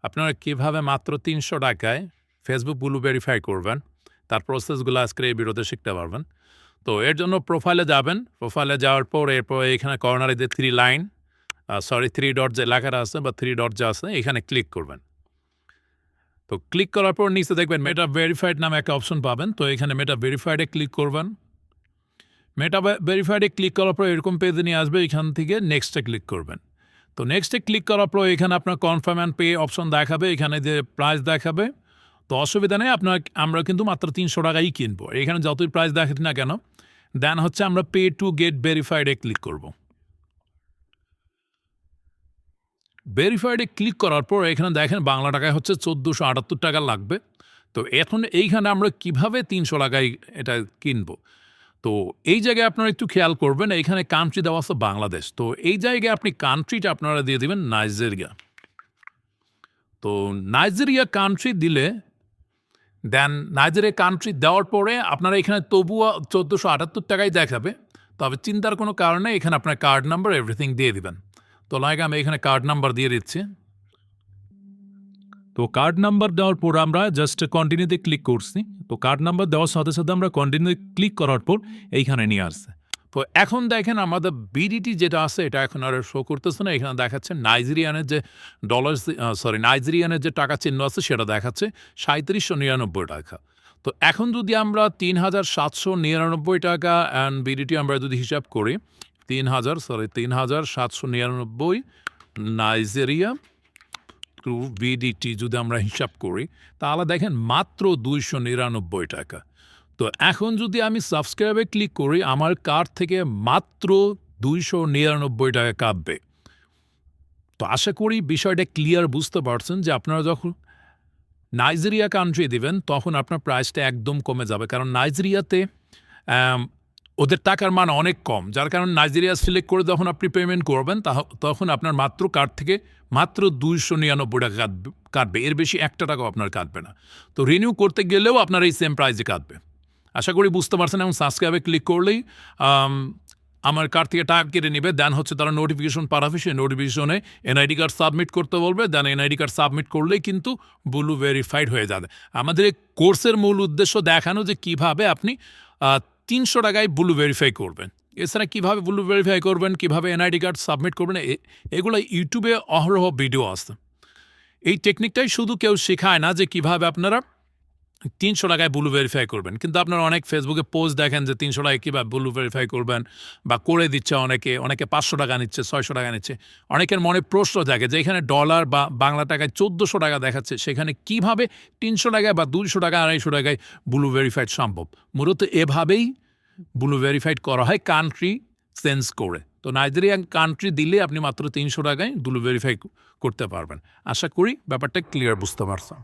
আপনারা কীভাবে মাত্র ৩০০ টাকায় ফেসবুক ব্লু ভেরিফাই করবেন, তার প্রসেসগুলো আজকের এই ভিডিওতে শিখতে পারবেন। তো এর জন্য প্রোফাইলে যাবেন। প্রোফাইলে যাওয়ার পর এরপর এখানে কর্নারে যে 3 ডট যে লেখাটা আছে বা 3 ডট যে আছে এখানে ক্লিক করবেন। তো ক্লিক করার পর নিচে দেখবেন মেটা ভেরিফাইড নামে একটা অপশন পাবেন। তো এখানে মেটা ভেরিফাইডে ক্লিক করবেন। মেটা ভেরিফাইডে ক্লিক করার পর এরকম পেজে নিয়ে আসবে। এখান থেকে নেক্সটে ক্লিক করবেন। তো নেক্সটে ক্লিক করার পর এখানে আপনার কনফার্ম অ্যান্ড পে অপশন দেখাবে। এখানে যে প্রাইস দেখাবে, তো অসুবিধা নেই, আমরা কিন্তু মাত্র ৩০০ টাকাই কিনবো। এখানে যতই প্রাইস দেখাচ্ছি না কেন, দেন হচ্ছে আমরা পে টু গেট ভেরিফাইডে ক্লিক করব। ভেরিফাইডে ক্লিক করার পর এখানে দেখেন বাংলা টাকায় হচ্ছে ১৪৭৮ টাকা লাগবে। তো এখন এইখানে আমরা কিভাবে ৩০০ টাকায় এটা কিনবো, তো এই জায়গায় আপনারা একটু খেয়াল করবেন। এখানে কান্ট্রি দেওয়া আছে বাংলাদেশ। তো এই জায়গায় আপনি কান্ট্রিটা আপনারা দিয়ে দিবেন নাইজেরিয়া। তো নাইজেরিয়া কান্ট্রি দিলে দেন নাইজেরিয়া কান্ট্রি দেওয়ার পরে আপনারা এখানে তবুও ১৪৭৮ টাকাই দেখাবে। তবে চিন্তার কোনো কারণে এখানে আপনার কার্ড নাম্বার এভরিথিং দিয়ে দিবেন। তো লাইক আমি এখানে কার্ড নাম্বার দিয়ে দিচ্ছি। তো কার্ড নাম্বার দেওয়ার পর আমরা জাস্ট কন্টিনিউতে ক্লিক করছি। তো কার্ড নাম্বার দেওয়ার সাথে সাথে আমরা কন্টিনিউ ক্লিক করার পর এইখানে নিয়ে আসছে। তো এখন দেখেন আমাদের বিডিটি যেটা আছে এটা এখন আর শো করতেছে না। এখানে দেখাচ্ছে নাইজেরিয়ানের যে নাইজেরিয়ানের যে টাকা চিহ্ন আছে সেটা দেখাচ্ছে ৩৭৯৯ টাকা। তো এখন যদি আমরা ৩,৭৯৯ টাকা অ্যান্ড বিডিটি আমরা যদি হিসাব করি ৩,৭৯৯ নাইজেরিয়া টু বিডিটি যদি আমরা হিসাব করি তাহলে দেখেন মাত্র ২৯৯ টাকা। তো এখন যদি আমি সাবস্ক্রাইবে ক্লিক করি আমার কার্ড থেকে মাত্র ২৯৯ টাকা কাটবে। তো আশা করি বিষয়টা ক্লিয়ার বুঝতে পারছেন যে আপনারা যখন নাইজেরিয়া কান্ট্রি দিবেন তখন আপনার প্রাইসটা একদম কমে যাবে, কারণ নাইজেরিয়াতে ওদের টাকার মান অনেক কম, যার কারণে নাইজেরিয়া সিলেক্ট করে যখন আপনি পেমেন্ট করবেন তখন আপনার মাত্র কার্ড থেকে মাত্র ২৯৯ টাকা কাটবে, এর বেশি একটা টাকাও আপনার কাটবে না। তো রিনিউ করতে গেলেও আপনার এই সেম প্রাইসে কাটবে। আশা করি বুঝতে পারছেন। এবং সাবস্ক্রাইবে ক্লিক করলেই আমার কার্ড থেকে টাকা কেটে নেবে। দেন হচ্ছে তারা নোটিফিকেশন পাঠাবে, সেই নোটিফিকেশনে এনআইডি কার্ড সাবমিট করতে বলবে। দেন এনআইডি কার্ড সাবমিট করলেই কিন্তু ব্লু ভেরিফাইড হয়ে যাবে। আমাদের এই কোর্সের মূল উদ্দেশ্য দেখানো যে কীভাবে আপনি ৩০০ টাকায় ব্লু ভেরিফাই করবেন। এছাড়া কীভাবে ব্লু ভেরিফাই করবেন, কীভাবে এনআইডি কার্ড সাবমিট করবেন, এগুলো ইউটিউবে অহরহ ভিডিও আছে। এই টেকনিকটাই শুধু কেউ শেখায় না যে কীভাবে আপনারা ৩০০ টাকায় ব্লু ভেরিফাই করবেন, কিন্তু আপনারা অনেক ফেসবুকে পোস্ট দেখেন যে ৩০০ টাকায় কীভাবে ব্লু ভেরিফাই করবেন বা করে দিচ্ছে অনেকে ৫০০ টাকা নিচ্ছে, ৬০০ টাকা নিচ্ছে। অনেকের মনে প্রশ্ন থাকে যে এখানে ডলার বা বাংলা টাকায় ১৪০০ টাকা দেখাচ্ছে, সেখানে কীভাবে ৩০০ টাকায় বা ২০০ টাকা ২৫০ টাকায় ব্লু ভেরিফাইড সম্ভব। মূলত এভাবেই ব্লু ভেরিফাইড করা হয় কান্ট্রি চেঞ্জ করে। তো নাইজেরিয়ান কান্ট্রি দিলে আপনি মাত্র ৩০০ টাকায় ব্লু ভেরিফাই করতে পারবেন। আশা করি ব্যাপারটা ক্লিয়ার বুঝতে পারছেন।